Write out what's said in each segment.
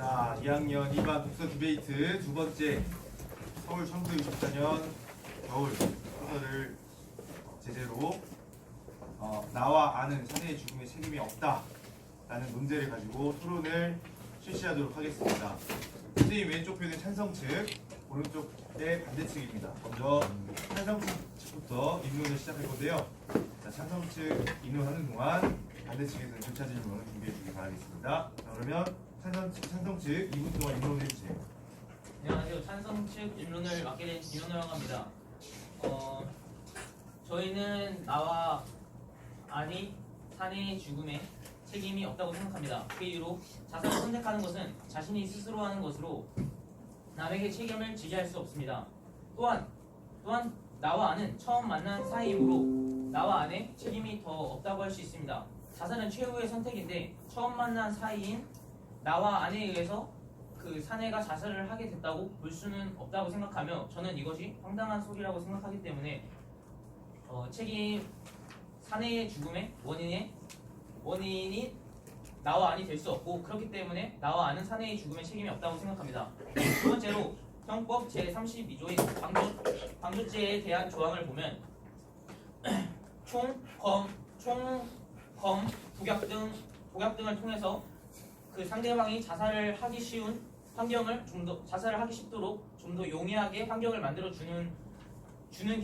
자, 2학년 2반 독서 디베이트 두 번째 서울 1964년 겨울 소설을 제재로 나와 아는 사내의 죽음에 책임이 없다라는 논제를 가지고 토론을 실시하도록 하겠습니다. 선생님 왼쪽 편은 찬성 측, 오른쪽에 반대 측입니다. 먼저 찬성 측부터 입론을 시작할 건데요. 자, 찬성 측 입론하는 동안 반대 측에서는 교차 질문을 준비해 주기 바라겠습니다. 자, 그러면 찬성 측 2분 동안 입론을 해주세요. 안녕하세요. 찬성 측 입론을 맡게 된 김현우라고 합니다. 저희는 나와 아니 사내의 죽음에 책임이 없다고 생각합니다. 그 이유로 자살을 선택하는 것은 자신이 스스로 하는 것으로 남에게 책임을 지지할 수 없습니다. 또한 나와 아는 처음 만난 사이이므로 나와 아내 책임이 더 없다고 할 수 있습니다. 자살은 최후의 선택인데 처음 만난 사이인 나와 아내에 의해서 그 사내가 자살을 하게 됐다고 볼 수는 없다고 생각하며 저는 이것이 황당한 소리라고 생각하기 때문에 사내의 죽음의 원인이 나와 아니 될 수 없고 그렇기 때문에 나와 아는 사내의 죽음에 책임이 없다고 생각합니다. 두 번째로 형법 제32조인 방조죄에 대한 조항을 보면 복약 등을 통해서 그 상대방이 자살을 하기 쉬운 환경을 자살을 하기 쉽도록 좀 더 용이하게 환경을 만들어 주는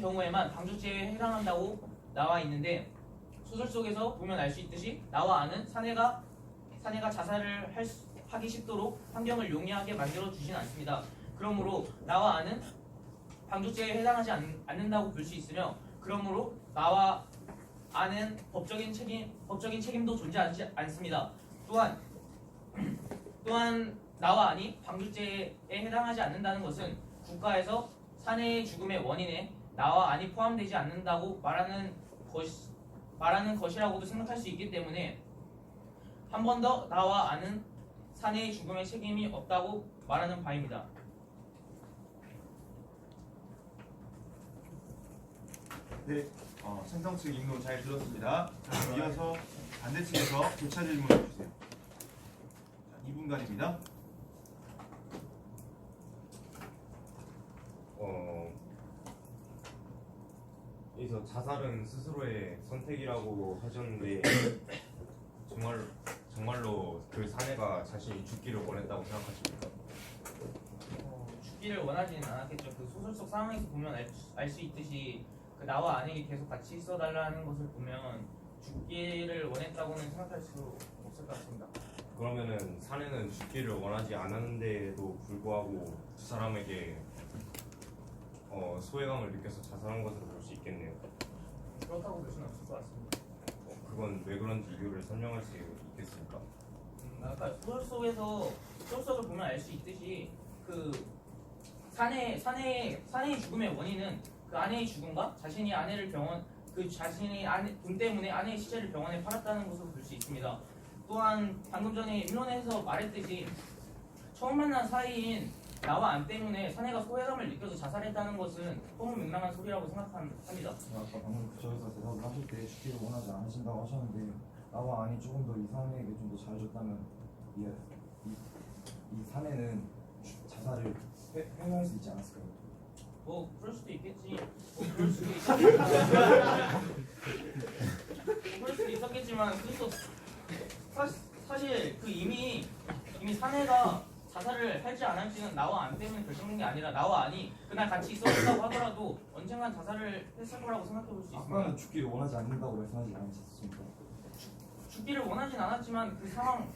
경우에만 방조죄에 해당한다고 나와 있는데 소설 속에서 보면 알 수 있듯이 나와 아는 사내가 자살을 하기 쉽도록 환경을 용이하게 만들어 주진 않습니다. 그러므로 나와 아는 방조죄에 해당하지 않는다고 볼 수 있으며 그러므로 나와 아는 법적인 책임도 존재하지 않습니다. 또한 나와 아니 방조죄에 해당하지 않는다는 것은 국가에서 사내의 죽음의 원인에 나와 아니 포함되지 않는다고 말하는 것이라고도 생각할 수 있기 때문에 한 번 더 나와 아는 사내의 죽음에 책임이 없다고 말하는 바입니다. 네, 찬성 측 입론 잘 들었습니다. 자, 그럼 이어서 반대 측에서 교차 질문을 해주세요. 2분간입니다. 여기서 자살은 스스로의 선택이라고 하셨는데 정말로 그 사내가 자신이 죽기를 원했다고 생각하십니까? 죽기를 원하지는 않았겠죠. 그 소설 속 상황에서 보면 알 수 있듯이 그 나와 아내가 계속 같이 있어달라는 것을 보면 죽기를 원했다고는 생각할 수 없을 것 같습니다. 그러면은 사내는 죽기를 원하지 않았는데도 불구하고 두 사람에게 소외감을 느껴서 자살한 것으로 볼 수 있겠네요. 그렇다고 볼 수는 없을 것 같습니다. 그건 왜 그런지 이유를 설명할 수 있겠습니까? 아까 소설 속을 보면 알 수 있듯이 그 사내의 죽음의 원인은 그 아내의 죽음과 자신이 돈 때문에 아내의 시체를 병원에 팔았다는 것으로 볼 수 있습니다. 또한 방금 전에 입론에서 말했듯이 처음 만난 사이인 나와 안 때문에 사내가 소외감을 느껴서 자살했다는 것은 허무맹랑한 소리라고 생각합니다. 아까 방금 그쪽에서 대답을 하실 때 죽기를 원하지 않으신다고 하셨는데 나와 아니 조금 더 이 사내에게 좀 더 잘해줬다면 이 사내는 자살을 회유할 수 있지 않았을까요? 그럴 수도 있겠지. 그럴 수도 있었겠지만 그것도 사실 그 이미 사내가 자살을 할지 안 할지는 나와 안 때문에 결정된 게 아니라 나와 아니 그날 같이 있었다고 하더라도 언젠간 자살을 했을 거라고 생각해 볼 수 있습니다. 아까는 죽기를 원하지 않는다고 말씀하지 않으셨습니까? 죽기를 원하진 않았지만 그 상황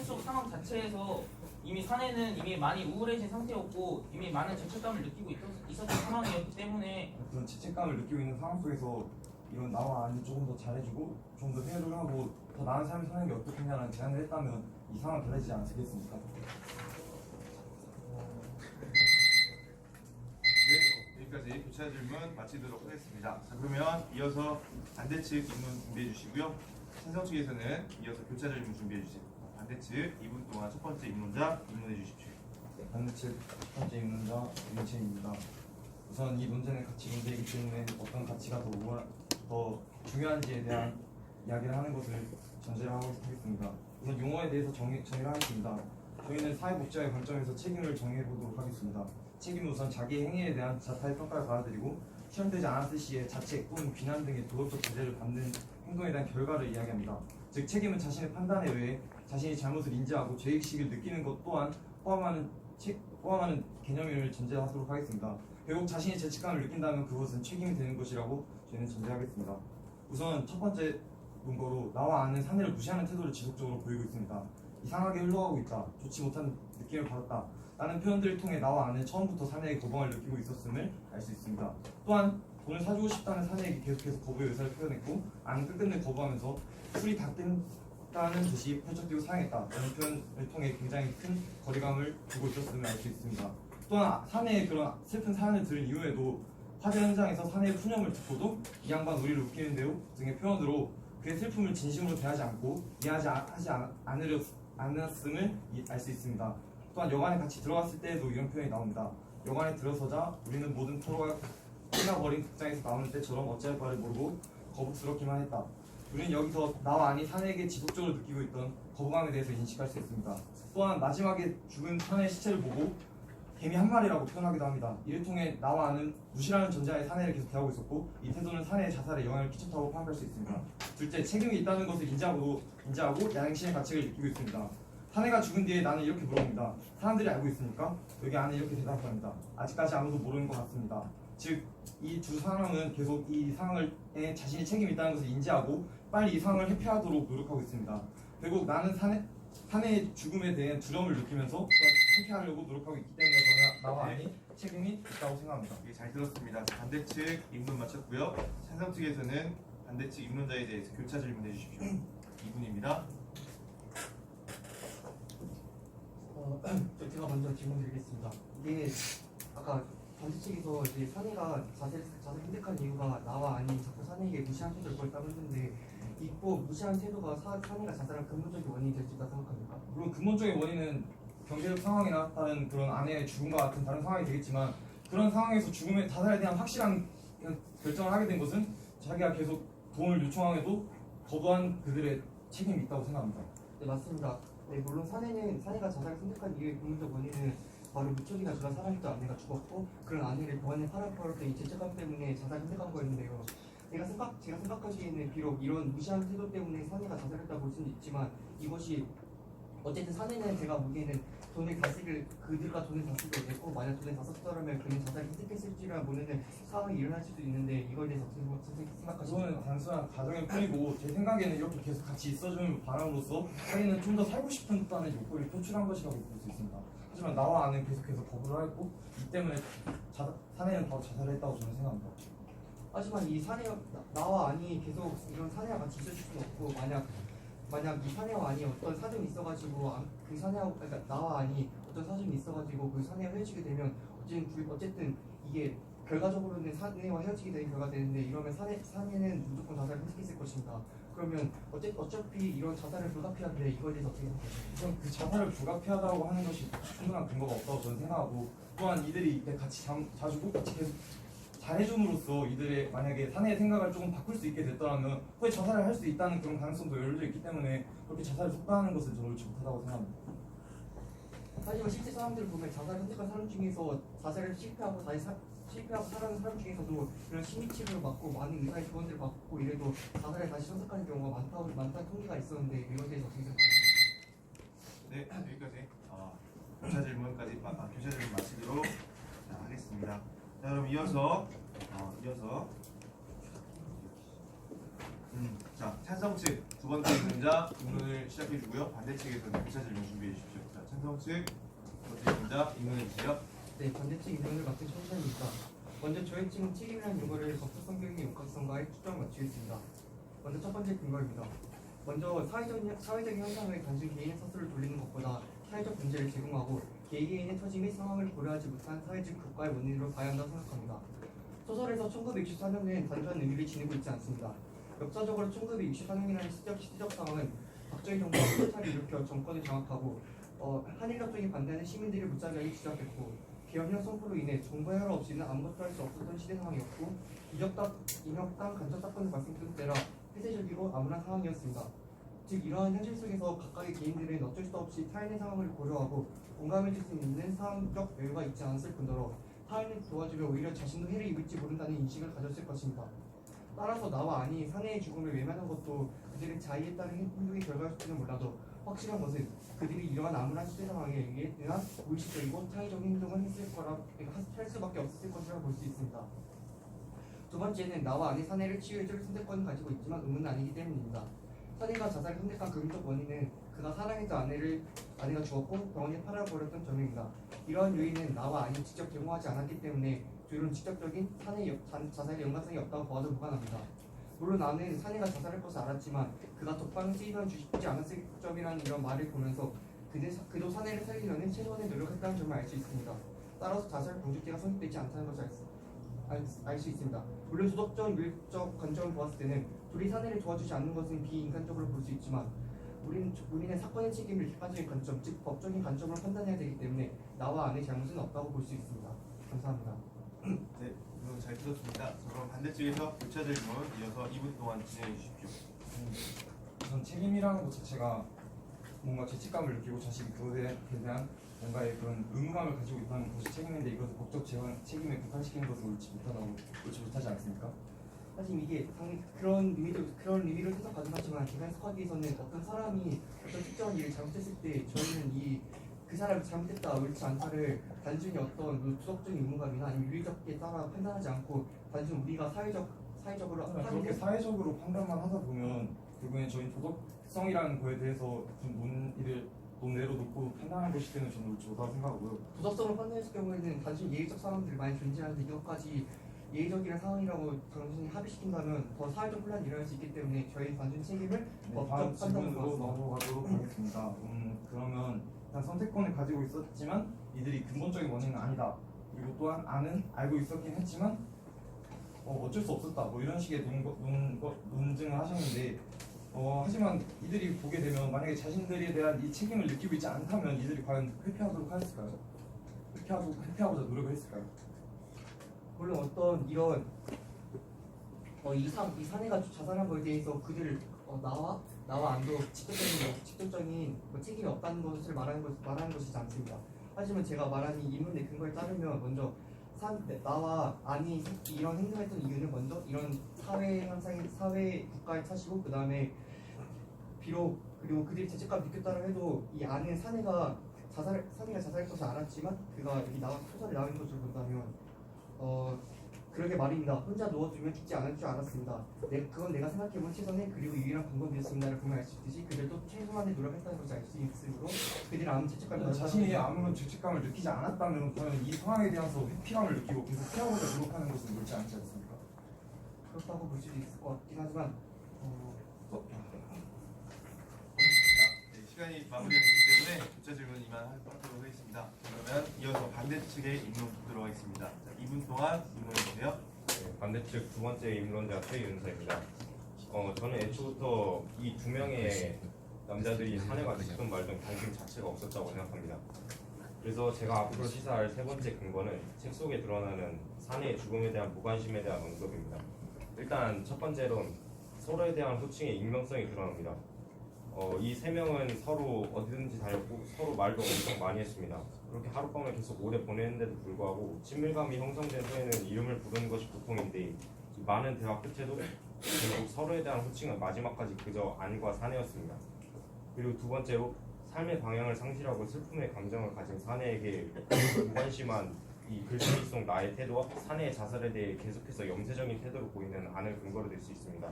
속 상황 자체에서 이미 사내는 이미 많이 우울해진 상태였고 이미 많은 죄책감을 느끼고 있었던 상황이었기 때문에 그런 죄책감을 느끼고 있는 상황 속에서 이런 나와 아니 조금 더 잘해주고 좀 더 회유를 하고 더 나은 삶을 사는 게 어떻겠냐는 제안을 했다면 이 상황을 달라지지 않았겠습니까? 네, 여기까지 교차 질문 마치도록 하겠습니다. 자, 그러면 이어서 반대 측 입론 준비해 주시고요. 찬성 측에서는 이어서 교차 질문 준비해 주세요. 반대 측 2분 동안 첫 번째 입론자 입론해 주십시오. 반대측 첫 번째 입론자 윤채입니다. 우선 이 문제는 가치 문제이기 때문에 어떤 가치가 더 중요한지에 대한 이야기를 하는 것을 전제로 하고 하겠습니다. 우선 용어에 대해서 정의를 하겠습니다. 저희는 사회복지학의 관점에서 책임을 정해보도록 하겠습니다. 책임은 우선 자기 행위에 대한 자타의 평가를 받아들이고 실현되지 않았을 시에 자책 또는 비난 등의 도덕적 제재를 받는 행동에 대한 결과를 이야기합니다. 즉 책임은 자신의 판단에 의해 자신이 잘못을 인지하고 죄의식을 느끼는 것 또한 포함하는 개념을 전제하도록 하겠습니다. 결국 자신이 죄책감을 느낀다면 그것은 책임이 되는 것이라고 저희는 전제하겠습니다. 우선 첫 번째 문거로 나와 아는 사내를 무시하는 태도를 지속적으로 보이고 있습니다. 이상하게 흘러가고 있다, 좋지 못한 느낌을 받았다 라는 표현들을 통해 나와 아는 처음부터 사내에게 거부감을 느끼고 있었음을 알 수 있습니다. 또한 돈을 사주고 싶다는 사내에게 계속해서 거부의 의사를 표현했고 아는 끝끝내 거부하면서 술이 다 깬다는 듯이 펄쩍뛰고 사양했다라는 표현을 통해 굉장히 큰 거리감을 두고 있었음을 알 수 있습니다. 또한 사내의 그런 슬픈 사연을 들은 이후에도 화재 현장에서 사내의 푸념을 듣고도 이 양반 우리를 웃기는데요 등의 표현으로 그의 슬픔을 진심으로 대하지 않고 이해하지 않았음을 알 수 있습니다. 또한 여관에 같이 들어갔을 때에도 이런 표현이 나옵니다. 여관에 들어서자 우리는 모든 프로가 끝나버린 극장에서 나오는 때처럼 어찌할 바를 모르고 거북스럽기만 했다. 우리는 여기서 나와 아니 사내에게 지속적으로 느끼고 있던 거부감에 대해서 인식할 수 있습니다. 또한 마지막에 죽은 사내의 시체를 보고 개미 한 마리라고 표현하기도 합니다. 이를 통해 나와 아는 무시라는 전제하에 사내를 계속 대하고 있었고 이 태도는 사내의 자살에 영향을 끼쳤다고 파악할 수 있습니다. 둘째, 책임이 있다는 것을 인지하고 양심의 가책을 느끼고 있습니다. 사내가 죽은 뒤에 나는 이렇게 물어봅니다. 사람들이 알고 있습니까? 여기 안에 이렇게 대답합니다. 아직까지 아무도 모르는 것 같습니다. 즉, 이 두 사람은 계속 이 상황에 자신이 책임이 있다는 것을 인지하고 빨리 이 상황을 회피하도록 노력하고 있습니다. 결국 나는 사내의 죽음에 대한 두려움을 느끼면서 회피하려고 노력하고 있기 때문에 저는 나와 아니 책임이 있다고 생각합니다. 예, 잘 들었습니다. 반대측 입론 마쳤고요. 찬성 측에서는 반대측 입론자에 대해서 교차 질문해 주십시오. 2분입니다. 제가 먼저 질문 드리겠습니다. 이게 아까 반대측에서 이제 사내가 자살 선택한 이유가 나와 아닌 자꾸 사내에게 무시한 태도를 보였다고 했는데 이꼭 무시한 태도가 사내가 자살한 근본적인 원인이 될 수 있다고 생각합니까? 물론 근본적인 원인은 경제적 상황이나 다른 그런 아내의 죽음과 같은 다른 상황이 되겠지만 그런 상황에서 죽음의 자살에 대한 확실한 결정을 하게 된 것은 자기가 계속 돈을 요청하에도 거부한 그들의 책임이 있다고 생각합니다. 네, 맞습니다. 네, 물론 사내가 자살을 선택한 이유의 근본적 원인은 바로 무척이나 저가 사랑했던 아내가 죽었고 그런 아내를 병원에 팔아버릴 때 이 죄책감 때문에 자살을 선택한 거였는데요. 제가 생각하기에는 비록 이런 무시한 태도 때문에 사내가 자살했다고 볼 수는 있지만 이것이 어쨌든 사내는 제가 보기에는 그들과 돈을 다 쓰게 됐고 만약 돈을 다 썼더라면 그는 자살을 선택했을지라 모르는 상황이 일어날 수도 있는데 이거에 대해서 어떻게 생각하십니까? 그거는 단순한 가정일 뿐이고 제 생각에는 이렇게 계속 같이 있어주는 바람으로써 자기는 좀 더 살고 싶다는 욕구를 표출한 것이라고 볼 수 있습니다. 하지만 나와 아는 계속해서 거부를 했고 이 때문에 사내는 바로 자살을 했다고 저는 생각합니다. 하지만 이 사내가 나와 아니 계속 이런 사내와 같이 있을 수는 없고 만약 이 사내와 아니 어떤 사정이 있어가지고 그 사내하고 그러니까 나와 아니 어떤 사정이 있어가지고 그 사내와 헤어지게 되면 어쨌든 이게 결과적으로는 사내와 헤어지게 되는 결과가 되는데 이러면 사내는 무조건 자살을 선택했을 것입니다. 그러면 어차피 이런 자살을 불가피한데 이거에 대해서 어떻게 생각하십니까? 우선 그 자살을 불가피하다고 하는 것이 충분한 근거가 없다고 저는 생각하고 또한 이들이 이때 같이 자주고 같이 계속 잘해줌으로써 이들의 만약에 사내의 생각을 조금 바꿀 수 있게 됐더라면 후에 자살을 할 수 있다는 그런 가능성도 열려 있기 때문에 그렇게 자살을 속단하는 것은 저는 옳지 못하다고 생각합니다. 하지만 실제 사람들을 보면 자살을 선택한 사람 중에서 자살을 실패하고 살아가는 사람 중에서도 이런 심리치료를 받고 많은 의사의 조언들을 받고 이래도 자살을 다시 선택하는 경우가 많다는 통계가 있었는데 이거에 대해서 어떻게 생각하십니까? 네, 여기까지 교차 질문 마치도록 하겠습니다. 자, 그럼 이어서 자, 찬성 측 두 번째 입론자 입론을 시작해 주고요. 반대 측에서는 교차 질문 준비해 주십시오. 자, 찬성 측 두 번째 입론자 입론해 주세요. 네, 반대측 입론을 맡은 청소년입니다. 먼저 저의 측은 책임이라는 용어를 적극성 교육의 역학성과의 추정을 맞추겠습니다. 먼저 첫 번째 근거입니다. 먼저 사회적 현상을 단순 개인의 스스로를 돌리는 것보다 사회적 문제를 제공하고 개개인의 처지 및 상황을 고려하지 못한 사회적 국가의 원인으로 봐야 한다고 생각합니다. 소설에서 1964년은 단순한 의미를 지니고 있지 않습니다. 역사적으로 1964년이라는 시적 상황은 박정희 정부가 쿠데타를 일으켜 정권을 장악하고 한일 협정에 반대하는 시민들이 무차별하게 주장했고 계엄령 선포로 인해 정부의 허락 없이는 아무것도 할 수 없었던 시대 상황이었고 이명박 간첩 사건을 발생했을 때라 폐쇄적이고 암울한 상황이었습니다. 즉 이러한 현실 속에서 각각의 개인들은 어쩔 수 없이 타인의 상황을 고려하고 공감해줄 수 있는 상황적 여유가 있지 않았을 뿐더러 타인을 도와주며 오히려 자신도 해를 입을지 모른다는 인식을 가졌을 것입니다. 따라서 나와 아니 사내의 죽음을 외면한 것도 그들의 자의에 따른 행동의 결과일지는 몰라도 확실한 것은 그들이 이러한 암울한 시대 상황에 의해 대한 무의식적이고 창의적인 행동을 할 수밖에 없었을 것이라고 볼 수 있습니다. 두 번째는 나와 아내 사내를 치유해줄 선택권을 가지고 있지만 의문은 아니기 때문입니다. 사내가 자살을 선택한 근본적 원인은 그가 사랑했던 아내가 죽었고 병원에 팔아버렸던 점입니다. 이러한 요인은 나와 아니 직접 제공하지 않았기 때문에 둘은 직접적인 사내의 자살의 연관성이 없다고 보아도 무관합니다. 물론 나는 사내가 자살할 것을 알았지만 그가 독방을 쓰이면 주지 않았을 점이라는 이런 말을 보면서 그도 사내를 살리려는 최소한의 노력했다는 점을 알 수 있습니다. 따라서 자살 방조죄가 성립되지 않다는 것을 알 수 있습니다. 물론 도덕적, 윤리적 관점을 보았을 때는 둘이 사내를 도와주지 않는 것은 비인간적으로 볼 수 있지만 우리는 사건의 책임을 객관적인 관점, 즉 법적인 관점으로 판단해야 되기 때문에 나와 아내의 잘못은 없다고 볼 수 있습니다. 감사합니다. 네, 오늘 잘 들었습니다. 그럼 반대쪽에서 교차 질문 이어서 2분 동안 진행해 주십시오. 우선 책임이라는 것 자체가 뭔가 죄책감을 느끼고 자신이 그것에 대한 뭔가의 그런 의무감을 가지고 있다는 것이 책임인데 이것을 법적 책임에 국한시키는 것은 옳지 못하지 않습니까? 사실 이게 당연히 그런 의미로 해석 가능하지만 제가 해석하기 위해서는 어떤 사람이 어떤 특정한 일을 잘못했을 때 저희는 그 사람이 잘못했다 옳지 않다를 단순히 어떤 도덕적인 의무감이나 아니면 윤리적에 따라 판단하지 않고 단순히 우리가 사회적으로 그렇게 사회적으로 판단만 하다 보면 결국엔 저희 도덕성이라는 거에 대해서 좀 논외로 놓고 판단하는 것이 때문에 저는 옳지 못하다고 생각하고요. 도덕성을 판단했을 경우에는 단순히 예의적 상황들이 많이 존재하는데 이것까지 예의적이라는 상황이라고 단순히 합의시킨다면 더 사회적 혼란이 일어날 수 있기 때문에 저희 단순 책임을 네, 다음 법적 판단으로 질문으로 봤습니다. 넘어가도록 하겠습니다. 그러면 일단 선택권을 가지고 있었지만 이들이 근본적인 원인은 아니다. 그리고 또한 알고 있었긴 했지만 어쩔 수 없었다. 뭐 이런 식의 논증을 하셨는데 하지만 이들이 보게 되면 만약에 자신들에 대한 이 책임을 느끼고 있지 않다면 이들이 과연 회피하도록 했을까요? 회피하고자 노력을 했을까요? 물론 어떤 이런 이 사내가 자살한 거에 대해서 그들을 나와 안도 직접적인 책임이 없다는 것을 말하는 것이지 않습니다. 하지만 제가 말한 이 인문의 근거에 따르면 먼저 나와 안이 이런 행동했던 이유는 먼저 이런 사회 국가의 탓이고 그 다음에 그리고 그들이 죄책감 느꼈다고 해도 이 안은 사내가 자살할 것을 알았지만 그가 여기 소설에 나온 것을 본다면 그러게 말입니다. 혼자 누워두면 죽지 않을 줄 알았습니다. 그건 내가 생각해본 최선의 그리고 유일한 방법이었습니다를 보면 알 수 있듯이 그들도 최소한의 노력했다는 것을 알 수 있으므로 그들은 아무 죄책감이 자신이 아무런 죄책감을 느끼지 않았다면 과연 이 상황에 대해서 회피감을 느끼고 계속 피하고자 노력하는 것은 옳지 않지 않습니까? 그렇다고 볼 수도 있을 것 같긴 하지만 네, 시간이 마무리가 되기 때문에 교차 질문 하도록 하겠습니다. 그러면 이어서 반대측의 입론 보도록 하겠습니다. 자, 2분 동안 질문해 주세요. 네, 반대측 두 번째 임론자 최윤서입니다. 저는 애초부터 이 두 명의 남자들이 사내가 듣던 말던 관심 자체가 없었다고 생각합니다. 그래서 제가 앞으로 시사할 세 번째 근거는 책 속에 드러나는 사내의 죽음에 대한 무관심에 대한 언급입니다. 일단 첫 번째로는 서로에 대한 호칭의 익명성이 드러납니다. 이 세 명은 서로 어디든지 다녔고 서로 말도 엄청 많이 했습니다. 그렇게 하룻밤을 계속 오래 보냈는데도 불구하고 친밀감이 형성된 후에는 이름을 부르는 것이 보통인데 이 많은 대화 끝에도 결국 서로에 대한 호칭은 마지막까지 그저 안과 사내였습니다. 그리고 두 번째로 삶의 방향을 상실하고 슬픔의 감정을 가진 사내에게 무관심한 이 글쓰기 속 나의 태도와 사내의 자살에 대해 계속해서 염세적인 태도를 보이는 안을 근거로 들 수 있습니다.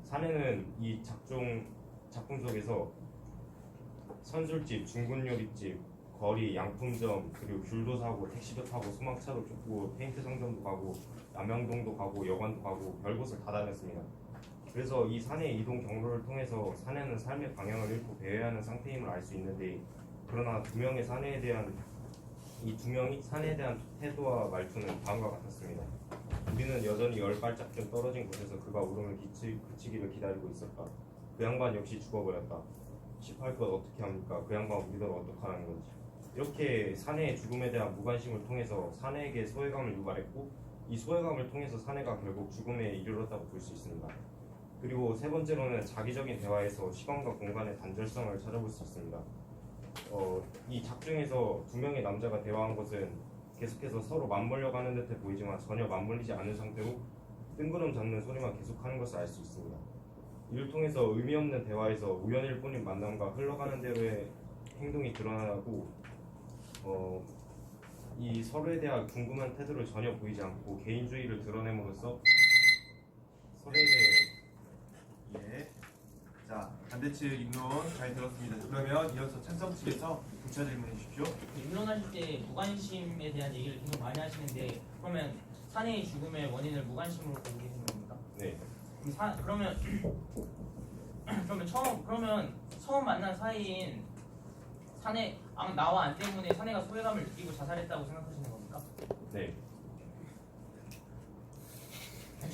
사내는 이 작품 속에서 선술집, 중국요리집, 거리, 양품점, 그리고 귤도 사고 택시도 타고 소방차도 쫓고 페인트 상점도 가고 남양동도 가고 여관도 가고 별곳을 다 다녔습니다. 그래서 이 사내의 이동 경로를 통해서 사내는 삶의 방향을 잃고 배회하는 상태임을 알 수 있는데 그러나 이 두 명이 사내에 대한 태도와 말투는 다음과 같았습니다. 우리는 여전히 10발짝쯤 떨어진 곳에서 그가 울음을 그치기를 기다리고 있었다. 그 양반 역시 죽어버렸다. 18컷 어떻게 합니까? 그 양반 우리들 어떡하라는 건지. 이렇게 사내의 죽음에 대한 무관심을 통해서 사내에게 소외감을 유발했고 이 소외감을 통해서 사내가 결국 죽음에 이르렀다고 볼 수 있습니다. 그리고 세 번째로는 자기적인 대화에서 시간과 공간의 단절성을 찾아볼 수 있습니다. 이 작중에서 두 명의 남자가 대화한 것은 계속해서 서로 맞물려 가는 듯해 보이지만 전혀 맞물리지 않은 상태로 뜬구름 잡는 소리만 계속하는 것을 알 수 있습니다. 이를 통해서 의미 없는 대화에서 우연일 뿐인 만남과 흘러가는 대로의 행동이 드러나고 이 서로에 대한 궁금한 태도를 전혀 보이지 않고 개인주의를 드러냄으로써 서로에 대해 예. 자, 반대측 입론 잘 들었습니다. 그러면 이어서 찬성 측에서 부차 질문해 주십시오. 입론하실 때 무관심에 대한 얘기를 계속 많이 하시는데 그러면 사내의 죽음의 원인을 무관심으로 보고 계시는 겁니까? 네, 그러면 처음 만난 사이인 나와 안 때문에 사내가 소외감을 느끼고 자살했다고 생각하시는 겁니까? 네,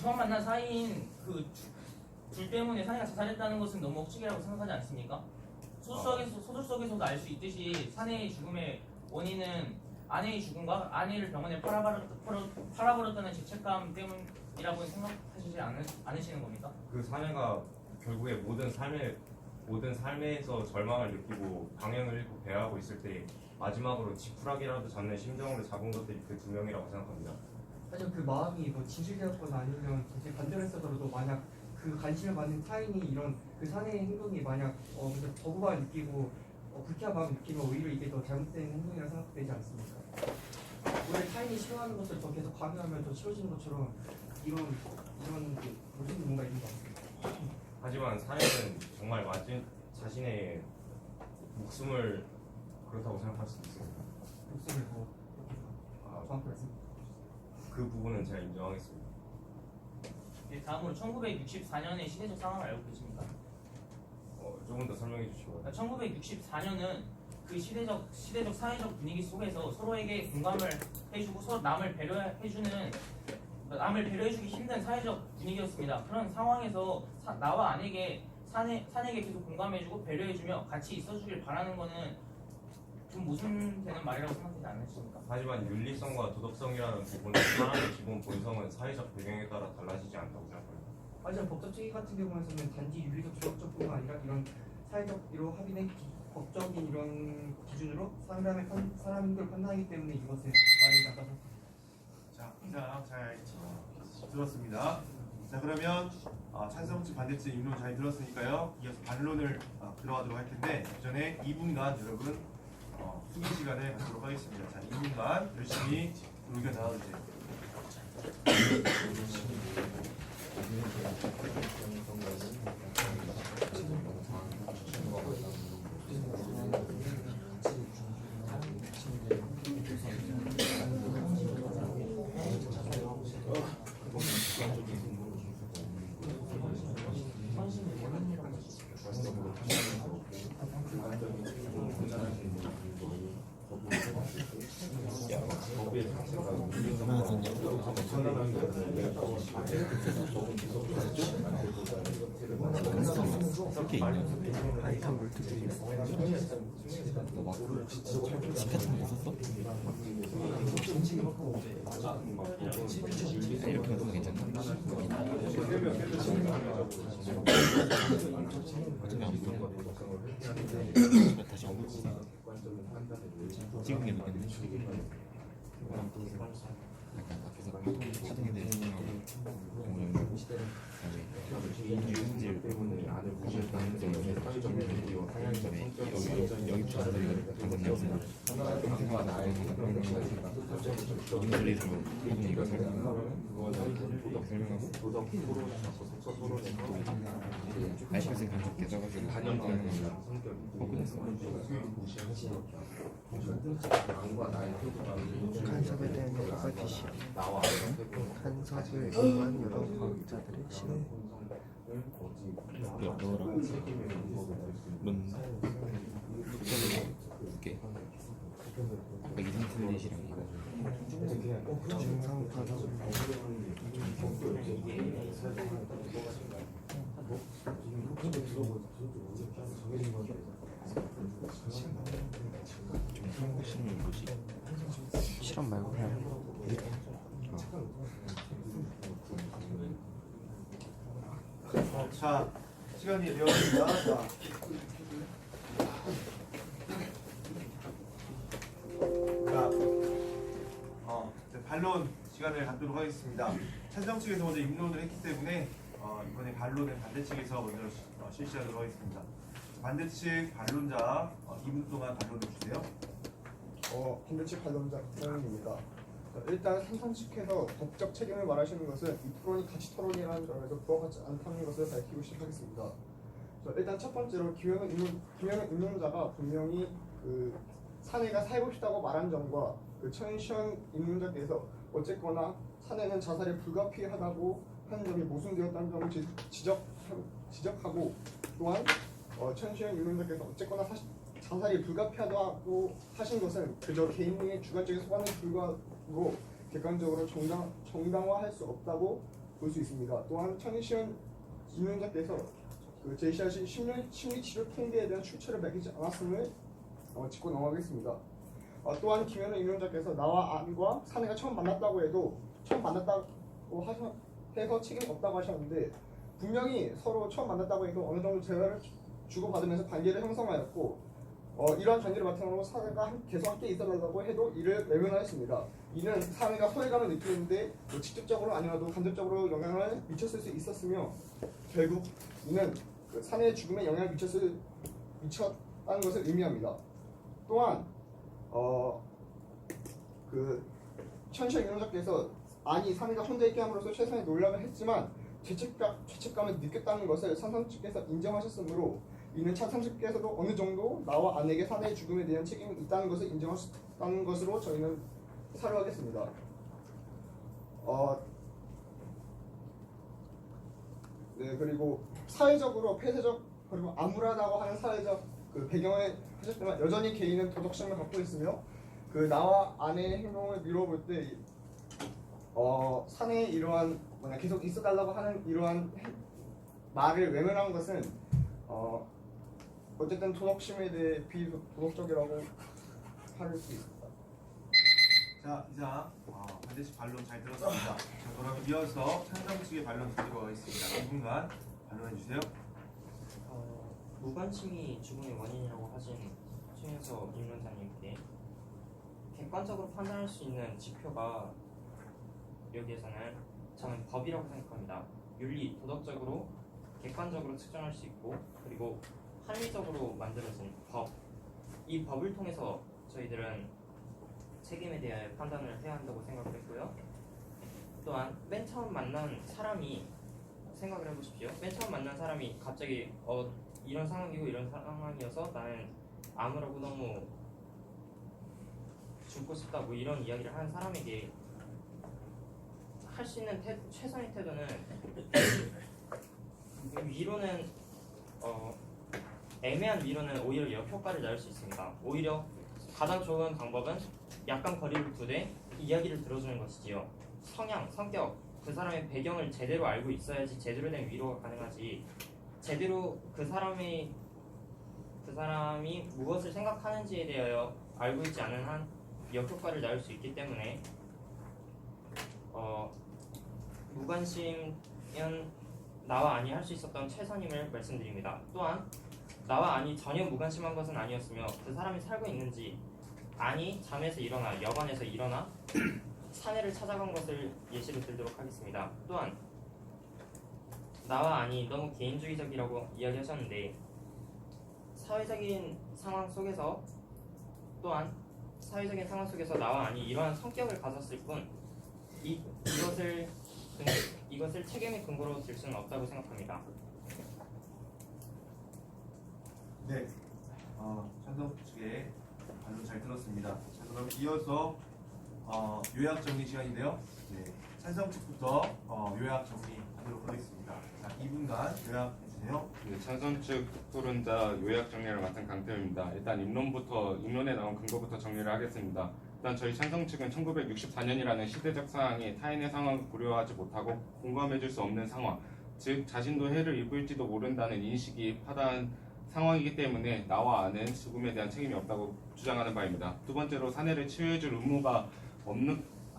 처음 만난 사이인 그 둘 때문에 사내가 자살했다는 것은 너무 억측이라고 생각하지 않습니까? 소설 속에서도 알 수 있듯이 사내의 죽음의 원인은 아내의 죽음과 아내를 병원에 팔아버렸다는 죄책감 때문이라고 생각하시지 않으시는 겁니까? 그 사내가 결국에 모든 삶에서 절망을 느끼고 방향을 잃고 배회하고 있을 때 마지막으로 지푸라기라도 잡는 심정으로 잡은 것들이 그 두 명이라고 생각합니다. 사실 그 마음이 뭐 진실되었거나 아니면 사실 반대로 했어도 만약 그 관심을 받는 타인이 이런 그 사내의 행동이 만약 거부감을 느끼고 불쾌한 마음을 느끼면 오히려 이게 더 잘못된 행동이라 생각되지 않습니까? 오히려 타인이 싫어하는 것을 더 계속 강요하면 더 싫어지는 것처럼 이런 모습이 뭔가 있는 것 같습니다. 하지만 사내는 정말 자신의 목숨을 그렇다고 생각할 수 있습니다. 목숨을 더 정확히 말씀. 그 부분은 제가 인정하겠습니다. 다음으로 1964년의 시대적 상황을 알고 계십니까? 조금 더 설명해 주시고요. 1964년은 그 시대적 사회적 분위기 속에서 서로에게 공감을 해주고 서로 남을 배려해주기 힘든 사회적 분위기였습니다. 그런 상황에서 나와 아내에게 사내에게 계속 공감해주고 배려해주며 같이 있어주길 바라는 거는 좀 모순되는 말이라고 생각되지 않으십니까? 하지만 윤리성과 도덕성이라는 부분은 사람의 기본 본성은 사회적 배경에 따라 달라지지 않다고 생각합니다. 하지만 법적 체계 같은 경우에는 단지 윤리적 도덕적뿐만 아니라 이런 사회적 합의된 법적인 이런 기준으로 사람 행동을 판단하기 때문에 이것은 말이 나가서 자, 이상 잘 들었습니다. 자, 그러면 찬성측 반대측 입론 잘 들었으니까요. 이어서 반론을 들어가도록 할 텐데 그 전에 2분간 여러분 수기 시간을 갖도록 하겠습니다. 자, 2분간 열심히 의견 나눠주세요. 이렇게 해도 괜찮다. 다시 찍은 게 낫겠네. 약간 앞에서 하던 게 인질 때문에 안을 무시했다는 점에 사회적인 상향점에 여기 주사들이 방금 나왔습니다. 평생과 나의 인질에서 이거 설명하고 아이스크림 간접 써가지고 설명합니다. 간섭에 대한 여러가 비시 간섭을 이용한 여러 과학자들의 실험 넣어라. 넌 이렇게 아까 이상 슬릿이랑 정상 파동을 정상 실험이 뭐지? 실험 말고 그냥 자, 시간이 되었습니다. 자. 자, 이제 반론 시간을 갖도록 하겠습니다. 찬성 측에서 먼저 입론을 했기 때문에 이번에 반론은 반대 측에서 먼저 실시하도록 하겠습니다. 반대 측 반론자 2분 동안 반론해 주세요. 반대측 반론자 김영입니다. 일단 삼성 측에서 법적 책임을 말하시는 것은 이 토론이 가치 토론이라는 점에서 부합하지 않다는 것을 밝히고 시작하겠습니다. 일단 첫 번째로 김영은 입론자가 분명히 그 사내가 살고 싶다고 말한 점과 그 천시현 입론자께서 어쨌거나 사내는 자살에 불가피하다고 하는 점이 모순되었다는 점을 지적하고 또한 천시현 입론자께서 어쨌거나 자살이 불가피하다고 하신 것은 그저 개인의 주관적인 소관에 불과하고 객관적으로 정당화할 수 없다고 볼 수 있습니다. 또한 천시현 입론자께서 그 제시하신 심리치료 통계에 대한 출처를 밝히지 않았음을 짚고 넘어가겠습니다. 또한 김현우 임명자께서 나와 안과 사내가 처음 만났다고 해서 책임 없다고 하셨는데 분명히 서로 처음 만났다고 해도 어느 정도 대화를 주고받으면서 관계를 형성하였고 이러한 관계를 바탕으로 사내가 계속 함께 있어달라고 해도 이를 외면하였습니다. 이는 사내가 소외감을 느끼는데 직접적으로 아니라도 간접적으로 영향을 미쳤을 수 있었으며 결국 이는 그 사내의 죽음에 영향을 미쳤다는 것을 의미합니다. 또한 그 천시현 임명자께서 아니 사내가 혼자 있게 함으로써 최선의 노력을 했지만 죄책감을 느꼈다는 것을 삼성 측에서 인정하셨으므로 이는 찬성 측에서도 어느 정도 나와 아내에게 사내의 죽음에 대한 책임이 있다는 것을 인정하셨다는 것으로 저희는 사료하겠습니다. 네, 그리고 사회적으로 폐쇄적 그리고 암울하다고 하는 사회적 그 배경을 하셨지만 여전히 개인은 도덕심을 갖고 있으며 그 나와 아내의 행동을 미뤄볼 때 사내의 이러한 계속 있어달라고 하는 이러한 말을 외면한 것은 어쨌든 도덕심에 대해 비도덕적이라고 할 수 있습니다. 자, 이상 반대측 반론 잘 들었습니다. 자, 그럼 이어서 찬성 측의 반론 듣도록 하겠습니다. 2분간 반론해 주세요. 무관심이 죽음의 원인이라고 하신 최현석 임론자님께 객관적으로 판단할 수 있는 지표가 여기에서는 저는 법이라고 생각합니다. 윤리, 도덕적으로 객관적으로 측정할 수 있고 그리고 합리적으로 만들어진 법, 이 법을 통해서 저희들은 책임에 대해 판단을 해야 한다고 생각을 했고요. 또한 맨 처음 만난 사람이 생각을 해보십시오. 맨 처음 만난 사람이 갑자기 이런 상황이고 이런 상황이어서 나는 암울하고 너무 죽고 싶다 뭐 이런 이야기를 하는 사람에게 할 수 있는 최선의 태도는 위로는 애매한 위로는 오히려 역효과를 낳을 수 있습니다. 오히려 가장 좋은 방법은 약간 거리를 두되 이야기를 들어주는 것이지요. 성향, 성격, 그 사람의 배경을 제대로 알고 있어야지 제대로 된 위로가 가능하지. 제대로 그 사람이 무엇을 생각하는지에 대하여 알고 있지 않은 한 역효과를 낳을 수 있기 때문에 무관심은 나와 아니 할 수 있었던 최선임을 말씀드립니다. 또한 나와 아니 전혀 무관심한 것은 아니었으며 그 사람이 살고 있는지 아니 잠에서 일어나 여관에서 일어나 사내를 찾아간 것을 예시로 들도록 하겠습니다. 또한 나와 아니 너무 개인주의적이라고 이야기하셨는데 사회적인 상황 속에서 나와 아니 이러한 성격을 가졌을 뿐 이것을 책임의 근거로 들 수는 없다고 생각합니다. 네, 찬성 측의 반론 잘 들었습니다. 자, 그럼 이어서 요약 정리 시간인데요. 네, 찬성 측부터 요약 정리하도록 하겠습니다. 자, 2분간 요약해 주세요. 네, 찬성 측 토론자 요약 정리를 맡은 강태우입니다. 일단 입론에 나온 근거부터 정리를 하겠습니다. 일단 저희 찬성 측은 1964년이라는 시대적 상황이 타인의 상황을 고려하지 못하고 공감해줄 수 없는 상황, 즉 자신도 해를 입을지도 모른다는 인식이 파다한 상황이기 때문에 나와 아는 죽음에 대한 책임이 없다고 주장하는 바입니다. 두 번째로 사내를 치유해줄 의무가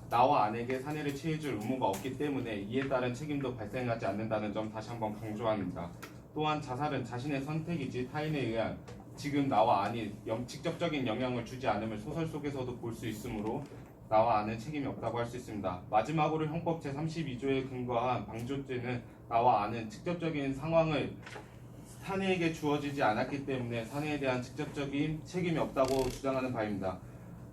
나와 아내에게 사내를 취해줄 의무가 없기 때문에 이에 따른 책임도 발생하지 않는다는 점 다시 한번 강조합니다. 또한 자살은 자신의 선택이지 타인에 의한 지금 나와 아니 직접적인 영향을 주지 않음을 소설 속에서도 볼 수 있으므로 나와 아는 책임이 없다고 할 수 있습니다. 마지막으로 형법 제32조에 근거한 방조죄는 나와 아는 직접적인 상황을 사내에게 주어지지 않았기 때문에 사내에 대한 직접적인 책임이 없다고 주장하는 바입니다.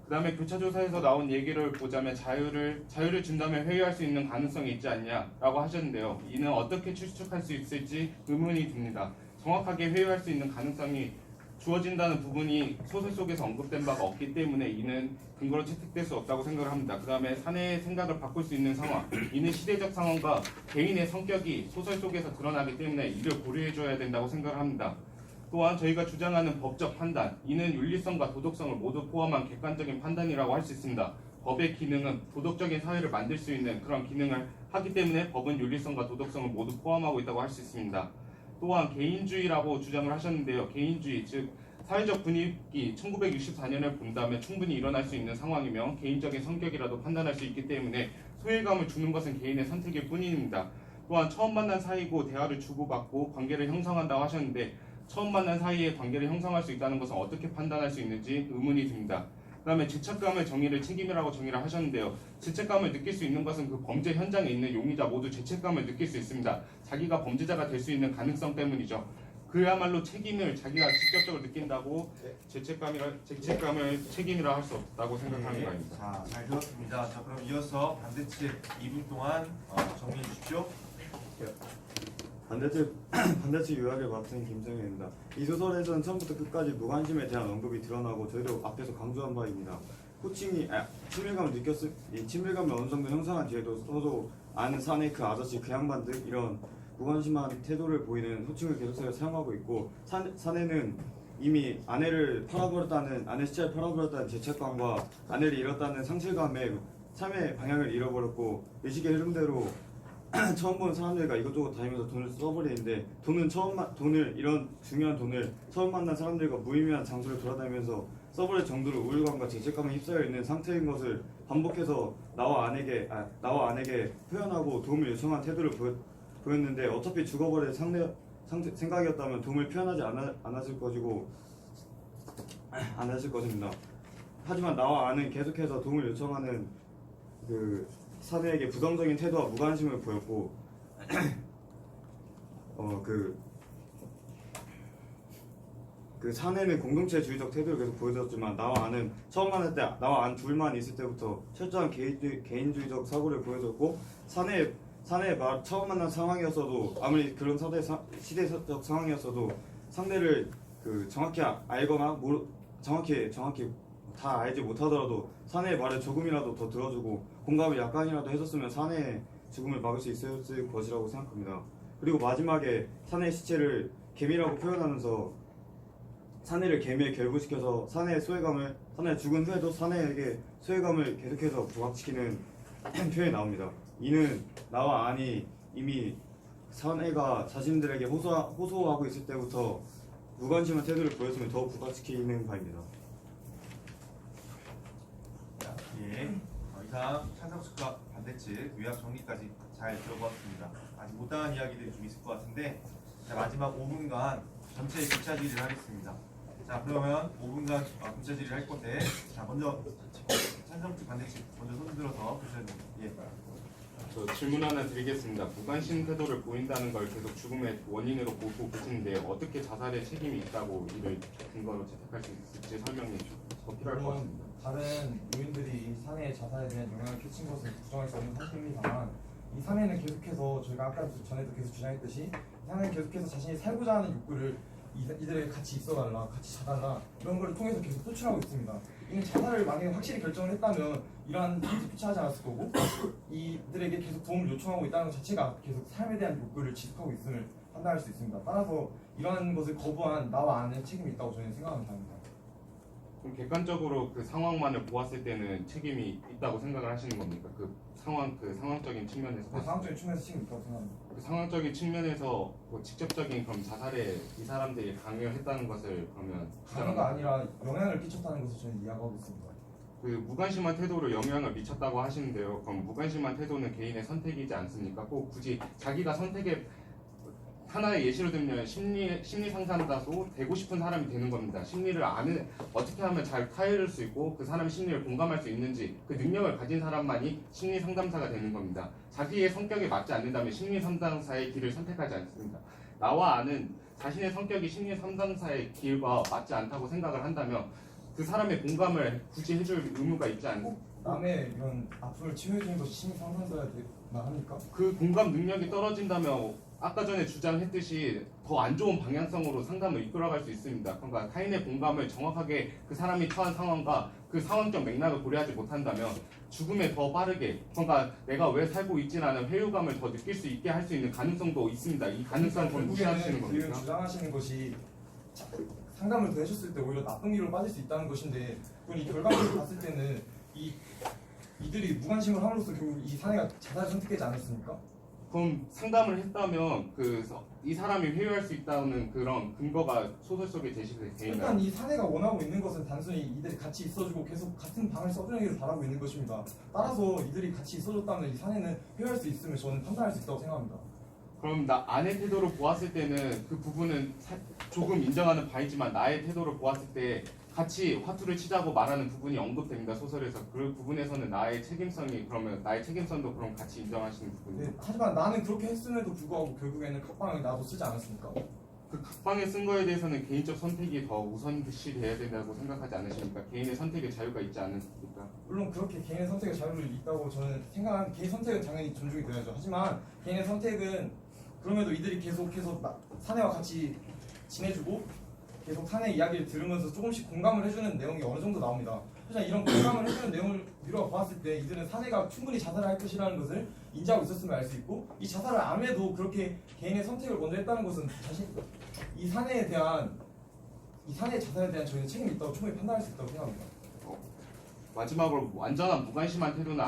그 다음에 교차조사에서 나온 얘기를 보자면 자유를 준다면 회유할 수 있는 가능성이 있지 않냐라고 하셨는데요. 이는 어떻게 추측할 수 있을지 의문이 듭니다. 정확하게 회유할 수 있는 가능성이 주어진다는 부분이 소설 속에서 언급된 바가 없기 때문에 이는 근거로 채택될 수 없다고 생각을 합니다. 그 다음에 사내의 생각을 바꿀 수 있는 상황, 이는 시대적 상황과 개인의 성격이 소설 속에서 드러나기 때문에 이를 고려해줘야 된다고 생각을 합니다. 또한 저희가 주장하는 법적 판단, 이는 윤리성과 도덕성을 모두 포함한 객관적인 판단이라고 할 수 있습니다. 법의 기능은 도덕적인 사회를 만들 수 있는 그런 기능을 하기 때문에 법은 윤리성과 도덕성을 모두 포함하고 있다고 할 수 있습니다. 또한 개인주의라고 주장을 하셨는데요. 개인주의, 즉 사회적 분위기 1964년을 본다면 충분히 일어날 수 있는 상황이며 개인적인 성격이라도 판단할 수 있기 때문에 소외감을 주는 것은 개인의 선택일 뿐입니다. 또한 처음 만난 사이고 대화를 주고받고 관계를 형성한다고 하셨는데 처음 만난 사이에 관계를 형성할 수 있다는 것은 어떻게 판단할 수 있는지 의문이 듭니다. 그 다음에 죄책감의 정의를 책임이라고 정의를 하셨는데요. 죄책감을 느낄 수 있는 것은 그 범죄 현장에 있는 용의자 모두 죄책감을 느낄 수 있습니다. 자기가 범죄자가 될 수 있는 가능성 때문이죠. 그야말로 책임을 자기가 직접적으로 느낀다고 죄책감을 책임이라 할 수 없다고 생각하는 바입니다. 자, 잘 들었습니다. 자, 그럼 이어서 반대측 2분 동안 정리해 주십시오. 반대측 요약을 맡은 김정현입니다. 이 소설에서는 처음부터 끝까지 무관심에 대한 언급이 드러나고 저희도 앞에서 강조한 바입니다. 호칭이 친밀감을 어느 정도 형성한 뒤에도 서로 아는 사내 그 아저씨 그 양반들 이런 무관심한 태도를 보이는 호칭을 계속해서 사용하고 있고 사내는 이미 아내 시체를 팔아버렸다는 죄책감과 아내를 잃었다는 상실감에 삶의 방향을 잃어버렸고 의식의 흐름대로 처음 보는 사람들과 이것저것 다니면서 돈을 써버리는데 이런 중요한 돈을 처음 만난 사람들과 무의미한 장소를 돌아다니면서 써버릴 정도로 우울감과 죄책감에 휩싸여 있는 상태인 것을 반복해서 나와 아내에게 표현하고 도움을 요청한 태도를 보였는데 어차피 죽어버릴 생각이었다면 도움을 표현하지 않았을 것입니다. 하지만 나와 아는 계속해서 도움을 요청하는 그 사내에게 부정적인 태도와 무관심을 보였고 그 사내는 공동체주의적 태도를 계속 보여줬지만 나와 안은 처음 만날 때 나와 안 둘만 있을 때부터 철저한 개인주의적 사고를 보여줬고 사내의 처음 만난 상황이었어도 아무리 그런 시대적 상황이었어도 상대를 정확히 알거나 정확히 다 알지 못하더라도 사내의 말을 조금이라도 더 들어주고 공감을 약간이라도 해줬으면 사내의 죽음을 막을 수 있었을 것이라고 생각합니다. 그리고 마지막에 사내의 시체를 개미라고 표현하면서 사내를 개미에 결부시켜서 사내의 죽은 후에도 사내에게 소외감을 계속해서 부각시키는 표현이 나옵니다. 이는 나와 안이 이미 사내가 자신들에게 호소하고 있을 때부터 무관심한 태도를 보였으면 더욱 부각시키는 바입니다. 예. 이상 찬성측과 반대측 요약 정리까지 잘 들어보았습니다. 아직 못다한 이야기들이 좀 있을 것 같은데 자, 마지막 5분간 전체 교차 질의를 하겠습니다. 자, 그러면 5분간 교차 질의를 할 건데 자, 먼저 찬성측 반대측 먼저 손 들어서 교차를 저 질문 하나 드리겠습니다. 무관심 태도를 보인다는 걸 계속 죽음의 원인으로 보고 계시는데 어떻게 자살의 책임이 있다고 이를 근거로 채택할 수 있을지 설명해 주시면 더 필요할 것 같습니다. 다른 요인들이 이 사내의 자살에 대한 영향을 끼친 것을 부정할 수 없는 상태입니다만 이 사내는 계속해서 저희가 아까 전에도 계속 주장했듯이 사내는 계속해서 자신이 살고자 하는 욕구를 이들에게 같이 있어달라, 같이 자달라 이런 걸 통해서 계속 표출하고 있습니다. 이는 자살을 만약에 확실히 결정을 했다면 이러한 일이 표출하지 않았을 거고 이들에게 계속 도움을 요청하고 있다는 것 자체가 계속 삶에 대한 욕구를 지속하고 있음을 판단할 수 있습니다. 따라서 이러한 것을 거부한 나와 아는 책임이 있다고 저는 생각하는 바입니다. 그럼 객관적으로 그 상황만을 보았을 때는 책임이 있다고 생각을 하시는 겁니까? 그 상황적인 측면에서 상황적인 측면에서 책임이 있다고 생각합니다. 그 상황적인 측면에서 뭐 직접적인 그럼 자살에 이 사람들이 강요했다는 것을 그러면 강요가 아니라 영향을 끼쳤다는 것을 저는 이야기하고 있습니다. 그 무관심한 태도로 영향을 미쳤다고 하시는데요. 그럼 무관심한 태도는 개인의 선택이지 않습니까? 꼭 굳이 자기가 선택에 하나의 예시로 들면 심리 상담자도 되고 싶은 사람이 되는 겁니다. 심리를 아는 어떻게 하면 잘 타이를 수 있고 그 사람의 심리를 공감할 수 있는지 그 능력을 가진 사람만이 심리 상담사가 되는 겁니다. 자기의 성격에 맞지 않는다면 심리 상담사의 길을 선택하지 않습니다. 나와 아는 자신의 성격이 심리 상담사의 길과 맞지 않다고 생각을 한다면 그 사람의 공감을 굳이 해줄 의무가 있지 않고 남의 이런 아픔을 치유해주는 것이 심리 상담사야 되나 합니까? 그 공감 능력이 떨어진다면 아까 전에 주장했듯이 더 안 좋은 방향성으로 상담을 이끌어갈 수 있습니다. 그러니까 타인의 공감을 정확하게 그 사람이 처한 상황과 그 상황적 맥락을 고려하지 못한다면 죽음에 더 빠르게 그러니까 내가 왜 살고 있지라는 회유감을 더 느낄 수 있게 할 수 있는 가능성도 있습니다. 이 가능성을 좀 무시하시는 결국에는 겁니까? 주장하시는 것이 상담을 더 해줬을 때 오히려 나쁜 길로 빠질 수 있다는 것인데 그럼 이 결과물을 봤을 때는 이들이 무관심을 함으로써 결국 이 사내가 자살을 선택하지 않았습니까? 그럼 상담을 했다면 이 사람이 회유할 수 있다는 그런 근거가 소설 속에 제시되어 있나요? 일단 이 사내가 원하고 있는 것은 단순히 이들이 같이 있어주고 계속 같은 방을 써주기를 바라고 있는 것입니다. 따라서 이들이 같이 있어줬다면 이 사내는 회유할 수 있음을 저는 판단할 수 있다고 생각합니다. 그럼 나 아내 태도를 보았을 때는 그 부분은 조금 인정하는 바이지만 나의 태도를 보았을 때 같이 화투를 치자고 말하는 부분이 언급됩니다. 소설에서 그 부분에서는 나의 책임성이 그러면 나의 책임성도 그럼 같이 인정하시는 부분이에요. 네, 하지만 나는 그렇게 했음에도 불구하고 결국에는 각방을 나도 쓰지 않았습니까? 그 각방에 쓴 거에 대해서는 개인적 선택이 더 우선시 돼야 된다고 생각하지 않으십니까? 개인의 선택의 자유가 있지 않습니까? 물론 그렇게 개인의 선택의 자유를 있다고 저는 생각하는 개인 선택은 당연히 존중이 돼야죠. 하지만 개인의 선택은 그럼에도 이들이 계속해서 사내와 같이 지내주고 계속 사내 이야기를 들으면서 조금씩 공감을 해주는 내용이 어느 정도 나옵니다. 하지만 이런 공감을 해주는 내용을 미루어 보았을 때 이들은 사내가 충분히 자살을 할 것이라는 것을 인지하고 있었음을 알 수 있고 이 자살을 안 해도 그렇게 개인의 선택을 먼저 했다는 것은 사실 이 사내의 자살에 대한 저희는 책임이 있다고 충분히 판단할 수 있다고 생각합니다. 마지막으로 완전한 무관심한 태도는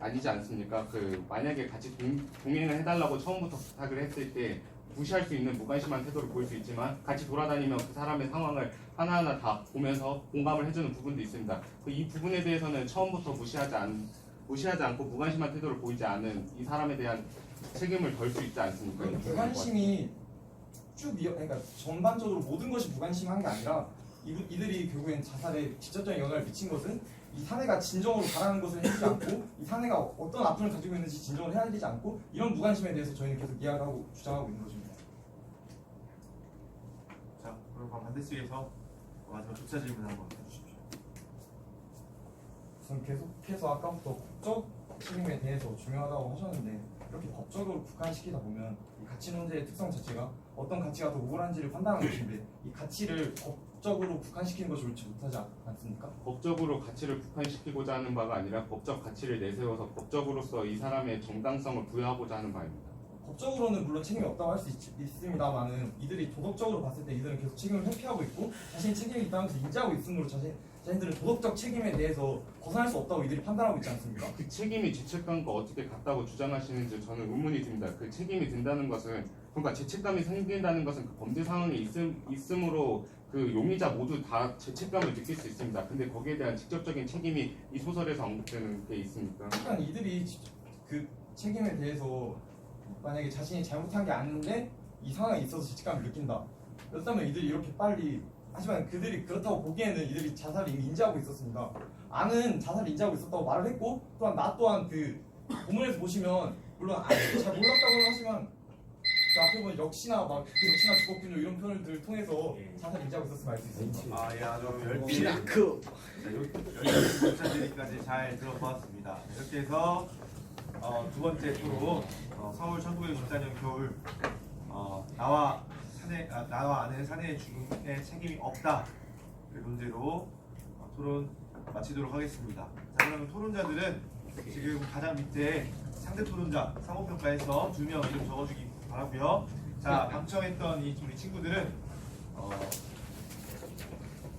아니지 않습니까? 만약에 같이 동행을 해달라고 처음부터 부탁을 했을 때 무시할 수 있는 무관심한 태도를 보일 수 있지만 같이 돌아다니면 그 사람의 상황을 하나하나 다 보면서 공감을 해주는 부분도 있습니다. 이 부분에 대해서는 처음부터 무시하지 않고 무관심한 태도를 보이지 않은 이 사람에 대한 책임을 덜 수 있지 않습니까? 무관심이 그러니까 전반적으로 모든 것이 무관심한 게 아니라 이들이 결국엔 자살에 직접적인 영향을 미친 것은 이 사내가 진정으로 바라는 것을 해주지 않고 이 사내가 어떤 아픔을 가지고 있는지 진정을 해야 되지 않고 이런 무관심에 대해서 저희는 계속 이야기하고 주장하고 있는 것입니다. 자, 그럼 반대쪽에서 마지막 조차 질문 한번 해주십시오. 우선 계속해서 아까부터 법적 책임에 대해서 중요하다고 하셨는데 이렇게 법적으로 국한시키다 보면 이 가치 논제의 특성 자체가 어떤 가치가 더 우월한지를 판단하는 것인데 이 가치를 법적으로 국한시키는 것이 옳지 못하지 않습니까? 법적으로 가치를 국한시키고자 하는 바가 아니라 법적 가치를 내세워서 법적으로서 이 사람의 정당성을 부여하고자 하는 바입니다. 법적으로는 물론 책임이 없다고 할 수 있습니다만은 이들이 도덕적으로 봤을 때 이들은 계속 책임을 회피하고 있고 자신이 책임이 있다면서 인지하고 있으므로 자신들은 도덕적 책임에 대해서 벗어날 수 없다고 이들이 판단하고 있지 않습니까? 그 책임이 죄책감과 어떻게 같다고 주장하시는지 저는 의문이 듭니다. 그 책임이 든다는 것은 그러니까 죄책감이 생긴다는 것은 그 범죄 상황이 있음으로 그 용의자 모두 다 죄책감을 느낄 수 있습니다. 근데 거기에 대한 직접적인 책임이 이 소설에서 언급되는 게 있습니까? 그러니까 이들이 그 책임에 대해서 만약에 자신이 잘못한 게 아닌데 이 상황에 있어서 죄책감을 느낀다. 그렇다면 이들이 이렇게 빨리 하지만 그들이 그렇다고 보기에는 이들이 자살을 이미 인지하고 있었습니다. 아는 자살을 인지하고 있었다고 말을 했고 또한 나 또한 그 본문에서 보시면 물론 잘 몰랐다고는 하지만 그 앞에 보면 역시나 죽었군요 이런 표현을 통해서 자살을 인지하고 있었음을 알 수 있습니다. 아, 예, 아주 열피나크. 자, 여기 조차들이까지 잘 들어보았습니다. 이렇게 해서 두 번째 토론 서울 1964년 겨울 나와 아는 사내의 죽음에 책임이 없다 그 논제로 토론 마치도록 하겠습니다. 자, 그러면 토론자들은 지금 가장 밑에 상대 토론자 상호평가에서 2명 이름 적어주기 바라고요. 자, 방청했던 이 우리 친구들은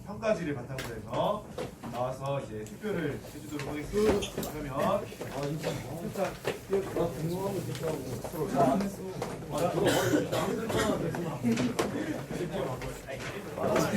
평가지를 바탕으로 해서 나와서 이제 투표를 해주도록 하겠습니다. 그러면